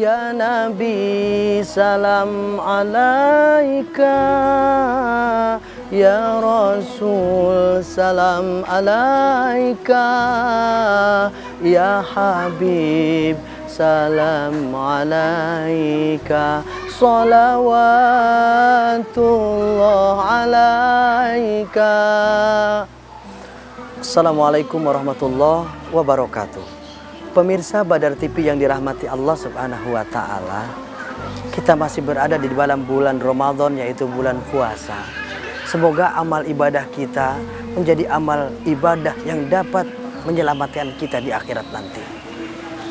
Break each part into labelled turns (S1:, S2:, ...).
S1: Ya Nabi salam alaika, Ya Rasul salam alaika, Ya Habib salam alaika, salawatullah alaika. Assalamualaikum warahmatullahi wabarakatuh. Pemirsa Badar TV yang dirahmati Allah Subhanahu wa Ta'ala, kita masih berada di dalam bulan Ramadan, yaitu bulan puasa. Semoga amal ibadah kita menjadi amal ibadah yang dapat menyelamatkan kita di akhirat nanti.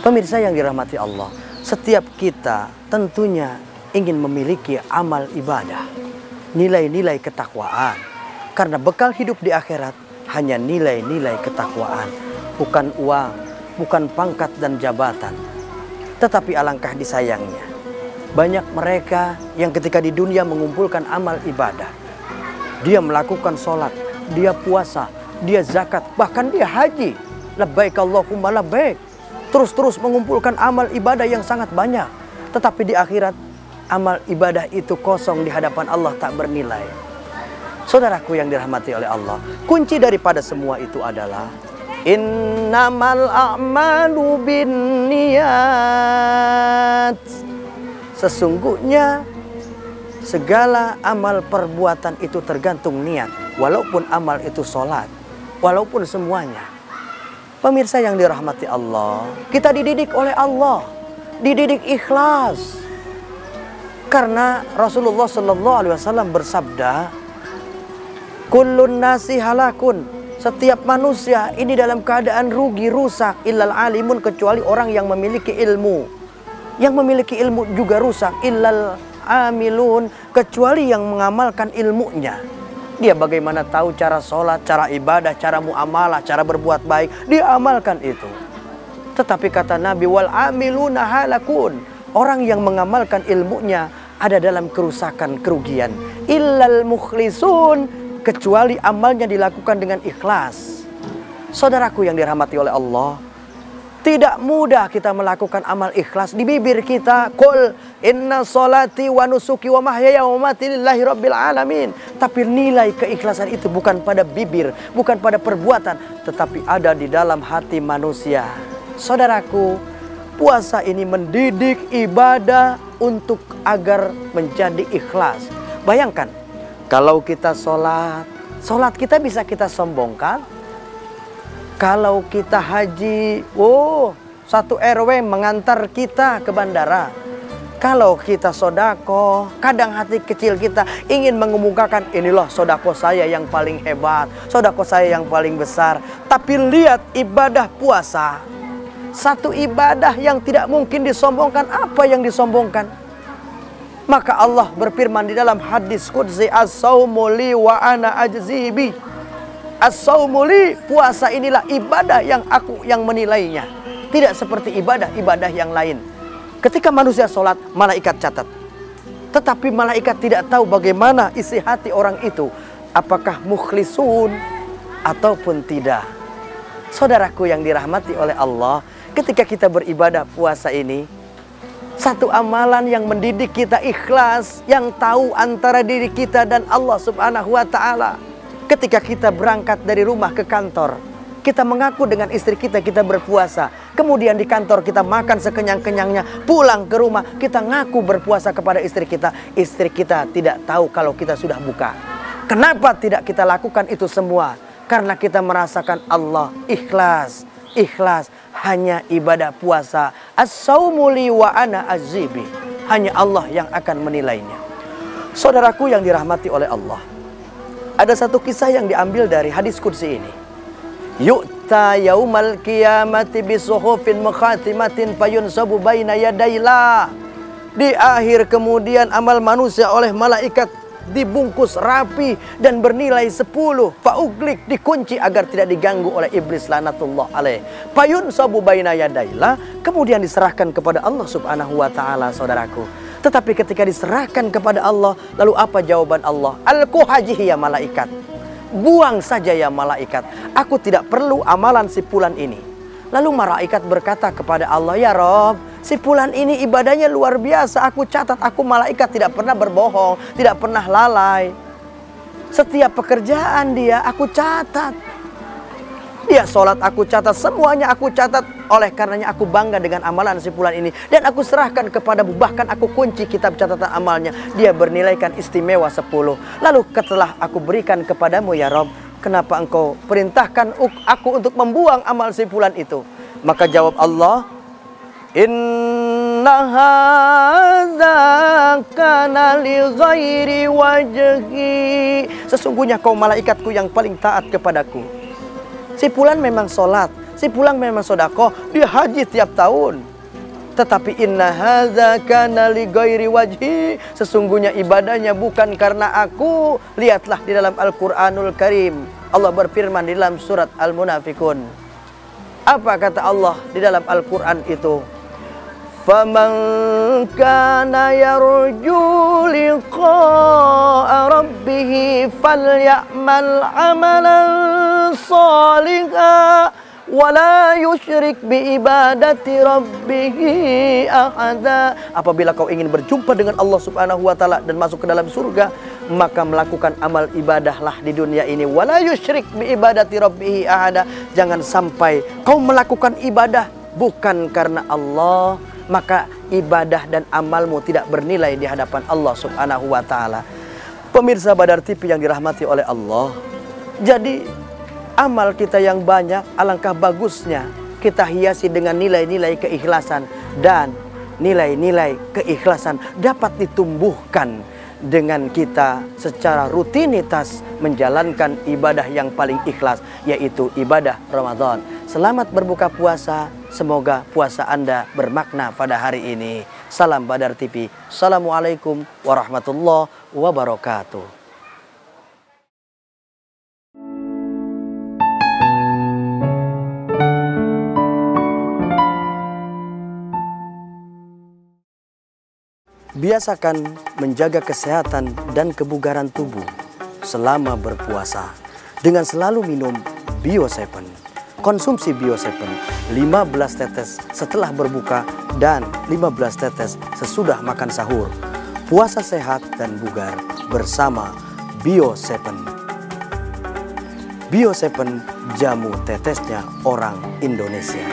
S1: Pemirsa yang dirahmati Allah, setiap kita tentunya ingin memiliki amal ibadah, nilai-nilai ketakwaan. Karena bekal hidup di akhirat hanya nilai-nilai ketakwaan, bukan uang, bukan pangkat dan jabatan. Tetapi alangkah disayangnya, banyak mereka yang ketika di dunia mengumpulkan amal ibadah, dia melakukan sholat, dia puasa, dia zakat, bahkan dia haji, labbaik Allahumma labbaik, terus-terus mengumpulkan amal ibadah yang sangat banyak. Tetapi di akhirat amal ibadah itu kosong di hadapan Allah, tak bernilai. Saudaraku yang dirahmati oleh Allah, kunci daripada semua itu adalah innamal a'malu binniyat. Sesungguhnya segala amal perbuatan itu tergantung niat. Walaupun amal itu sholat, walaupun semuanya. Pemirsa yang dirahmati Allah, kita dididik oleh Allah, dididik ikhlas. Karena Rasulullah SAW bersabda, kullun nasi halakun, setiap manusia ini dalam keadaan rugi, rusak, illal alimun, kecuali orang yang memiliki ilmu. Yang memiliki ilmu juga rusak, illal amilun, kecuali yang mengamalkan ilmunya. Dia bagaimana tahu cara sholat, cara ibadah, cara muamalah, cara berbuat baik, dia amalkan itu. Tetapi kata Nabi, wal amiluna halakun, orang yang mengamalkan ilmunya ada dalam kerusakan, kerugian. Illal mukhlisun, kecuali amalnya dilakukan dengan ikhlas. Saudaraku yang dirahmati oleh Allah, tidak mudah kita melakukan amal ikhlas. Di bibir kita, qul inna sholati wa nusuki wa mahyaya wa mamati lillahi rabbil alamin. Tapi nilai keikhlasan itu bukan pada bibir, bukan pada perbuatan, tetapi ada di dalam hati manusia. Saudaraku, puasa ini mendidik ibadah untuk agar menjadi ikhlas. Bayangkan, kalau kita sholat, sholat kita bisa kita sombongkan. Kalau kita haji, satu RW mengantar kita ke bandara. Kalau kita sodako, kadang hati kecil kita ingin mengemukakan, inilah sodako saya yang paling hebat, sodako saya yang paling besar. Tapi lihat ibadah puasa, satu ibadah yang tidak mungkin disombongkan. Apa yang disombongkan? Maka Allah berfirman di dalam hadis qudsi, as-saumu li wa ana ajzi bi. As-saumu li, puasa inilah ibadah yang aku yang menilainya. Tidak seperti ibadah-ibadah yang lain. Ketika manusia sholat, malaikat catat. Tetapi malaikat tidak tahu bagaimana isi hati orang itu. Apakah mukhlisun ataupun tidak. Saudaraku yang dirahmati oleh Allah, ketika kita beribadah puasa ini, satu amalan yang mendidik kita ikhlas, yang tahu antara diri kita dan Allah Subhanahu wa Ta'ala. Ketika kita berangkat dari rumah ke kantor, kita mengaku dengan istri kita, kita berpuasa. Kemudian di kantor kita makan sekenyang-kenyangnya, pulang ke rumah kita ngaku berpuasa kepada istri kita. Istri kita tidak tahu kalau kita sudah buka. Kenapa tidak kita lakukan itu semua? Karena kita merasakan Allah ikhlas. Ikhlas hanya ibadah puasa. As-saumu li wa ana azibi. Hanya Allah yang akan menilainya. Saudaraku yang dirahmati oleh Allah, ada satu kisah yang diambil dari hadis qudsi ini. Yu'ta yaumal qiyamati bisuhufin mukhatimatin fayunsabu baina yadayillah. Di akhir kemudian amal manusia oleh malaikat dibungkus rapi dan bernilai 10. Fa'uglik, dikunci agar tidak diganggu oleh iblis lanatullah alaih. Payun sabu baina yadaillah, kemudian diserahkan kepada Allah Subhanahu wa Ta'ala. Saudaraku, tetapi ketika diserahkan kepada Allah, lalu apa jawaban Allah? Al-kuhajihi ya malaikat, buang saja ya malaikat, aku tidak perlu amalan si fulan ini. Lalu malaikat berkata kepada Allah, ya Rob, Si fulan ini ibadahnya luar biasa. Aku catat, aku malaikat tidak pernah berbohong, tidak pernah lalai. Setiap pekerjaan dia aku catat. Dia sholat aku catat, semuanya aku catat. Oleh karenanya aku bangga dengan amalan si fulan ini. Dan aku serahkan kepadamu, bahkan aku kunci kitab catatan amalnya. Dia bernilaikan istimewa 10. Lalu setelah aku berikan kepadamu ya Rob, kenapa engkau perintahkan aku untuk membuang amal si fulan itu? Maka jawab Allah, inna hadza kana li ghairi wajhi. Sesungguhnya kau malaikatku yang paling taat kepadaku. Si fulan memang sholat, si fulan memang sedekah, dia haji tiap tahun. Tetapi inna hadza kana li ghairi wajhi. Sesungguhnya ibadahnya bukan karena aku. Lihatlah di dalam Al-Qur'anul Karim. Allah berfirman di dalam surat Al-Munafiqun. Apa kata Allah di dalam Al-Qur'an itu? فَمَنْ كَانَ يَرْجُو لِقَاءَ رَبِّهِ فَلْيَعْمَلْ عَمَلًا صَالِحًا وَلَا يُشْرِكْ بِعِبَادَةِ رَبِّهِ أَحَدًا. Apabila kau ingin berjumpa dengan Allah Subhanahu wa taala dan masuk ke dalam surga, maka melakukan amal ibadahlah di dunia ini. Wala yusyrik bi ibadati rabbih ahada. Jangan sampai kau melakukan ibadah bukan karena Allah, maka ibadah dan amalmu tidak bernilai di hadapan Allah Subhanahu wa taala. Pemirsa Badar TV yang dirahmati oleh Allah. Jadi amal kita yang banyak, alangkah bagusnya kita hiasi dengan nilai-nilai keikhlasan. Dan nilai-nilai keikhlasan dapat ditumbuhkan dengan kita secara rutinitas menjalankan ibadah yang paling ikhlas, yaitu ibadah Ramadan. Selamat berbuka puasa, semoga puasa Anda bermakna pada hari ini. Salam Badar TV. Assalamualaikum warahmatullahi wabarakatuh. Biasakan menjaga kesehatan dan kebugaran tubuh selama berpuasa dengan selalu minum Bio 7. Konsumsi Bio 7 15 tetes setelah berbuka dan 15 tetes sesudah makan sahur. Puasa sehat dan bugar bersama Bio 7. Bio 7, jamu tetesnya orang Indonesia.